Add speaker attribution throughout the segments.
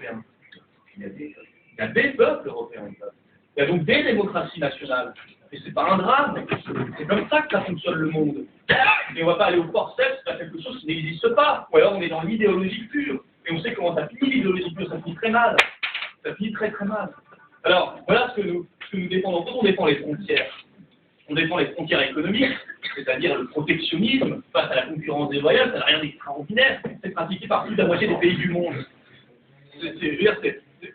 Speaker 1: européens? Il y a des peuples européens. Il y a donc des démocraties nationales. Et c'est pas un drame. C'est comme ça que ça fonctionne le monde. Et on va pas aller au forceps vers quelque chose qui n'existe pas. Ou alors on est dans l'idéologie pure. Et on sait comment ça finit l'idéologie pure. Ça finit très mal. Ça finit très très mal. Alors, voilà ce que nous défendons. Quand on défend les frontières, on défend les frontières économiques, c'est-à-dire le protectionnisme face à la concurrence déloyale, ça n'a rien d'extraordinaire. C'est pratiqué par plus de la moitié des pays du monde.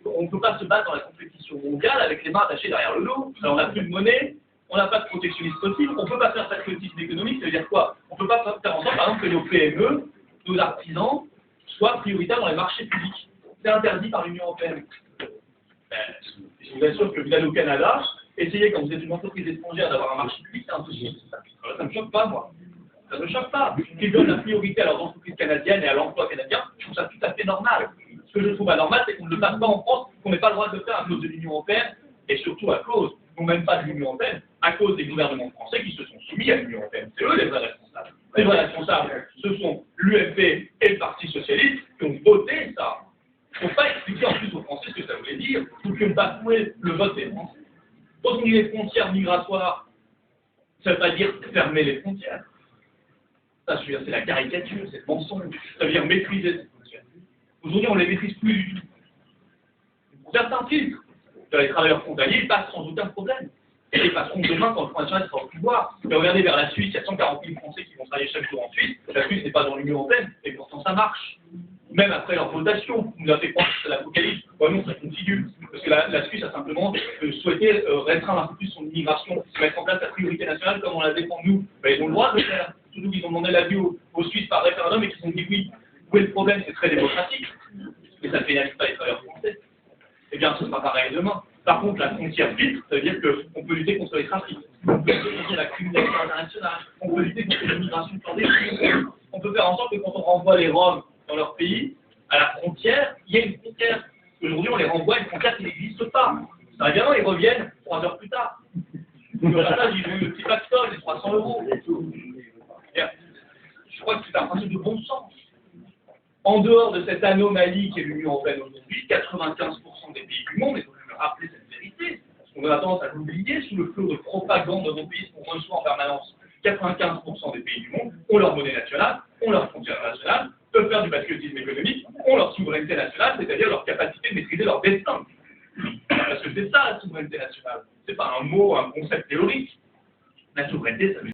Speaker 1: On ne peut pas se battre dans la compétition mondiale avec les mains attachées derrière le dos. Alors, on n'a plus de monnaie, on n'a pas de protectionnisme possible, on ne peut pas faire patriotisme économique, ça veut dire quoi? On ne peut pas faire en sorte, par exemple, que nos PME, nos artisans, soient prioritaires dans les marchés publics. C'est interdit par l'Union européenne. Je vous assure que vous allez au Canada, essayez quand vous êtes une entreprise étrangère d'avoir un marché public, c'est impossible. Ça ne me choque pas, moi. Ça ne me choque pas. Qu'ils donnent la priorité à leurs entreprises canadiennes et à l'emploi canadien, je trouve ça tout à fait normal. Ce que je trouve anormal, c'est qu'on ne le fasse pas en France, qu'on n'ait pas le droit de le faire à cause de l'Union européenne, et surtout à cause, non même pas de l'Union européenne, à cause des gouvernements français qui se sont soumis à l'Union européenne. C'est eux les vrais responsables. Les vrais responsables, ce sont l'UMP et le Parti socialiste qui ont voté ça. Il ne faut pas expliquer en plus aux Français ce que ça voulait dire, ou que bafouer le vote des Français. Quand on dit les frontières migratoires, ça ne veut pas dire fermer les frontières. Ça, je veux dire, c'est la caricature, c'est le mensonge. Ça veut dire maîtriser ces frontières. Aujourd'hui, on ne les maîtrise plus du tout. Pour certains titres, les travailleurs frontaliers, ils passent sans aucun problème. Et ils passeront demain quand le Front National sera au pouvoir. Mais regardez vers la Suisse, il y a 140 000 Français qui vont travailler chaque jour en Suisse. La Suisse n'est pas dans l'Union européenne, et pourtant ça marche. Même après leur votation, on nous a fait croire que c'est l'apocalypse. Ouais, non, ça continue. Parce que la Suisse a simplement souhaité restreindre un peu plus son immigration, mettre en place la priorité nationale comme on la défend nous. Ben, ils ont le droit de le faire. Surtout qu'ils ont demandé l'avis aux Suisses par référendum et qu'ils ont dit oui. Où est le problème? C'est très démocratique. Mais ça ne pénalise pas les travailleurs français. Eh bien, ce sera pareil demain. Par contre, la frontière filtre, ça veut dire qu'on peut lutter contre les trafics, on peut lutter contre la criminalité internationale, on peut lutter contre l'immigration clandestine, on peut faire en sorte que quand on renvoie les Roms dans leur pays, à la frontière, il y a une frontière. Aujourd'hui, on les renvoie à une frontière qui n'existe pas. Ça évidemment, ils reviennent 3 heures plus tard. Au passage, ils ont eu le petit pactole, les 300 €. Je crois que c'est un principe de bon sens. En dehors de cette anomalie qu'est l'Union européenne aujourd'hui, 95% des pays du monde, et il faut me rappeler cette vérité, parce qu'on a tendance à l'oublier sous le flot de propagande européiste qu'on reçoit en permanence, 95% des pays du monde ont leur monnaie nationale, ont leur frontière nationale, peuvent faire du patriotisme économique, ont leur souveraineté nationale, c'est-à-dire leur capacité de maîtriser leur destin. Parce que c'est ça la souveraineté nationale. C'est pas un mot, un concept théorique. La souveraineté, ça veut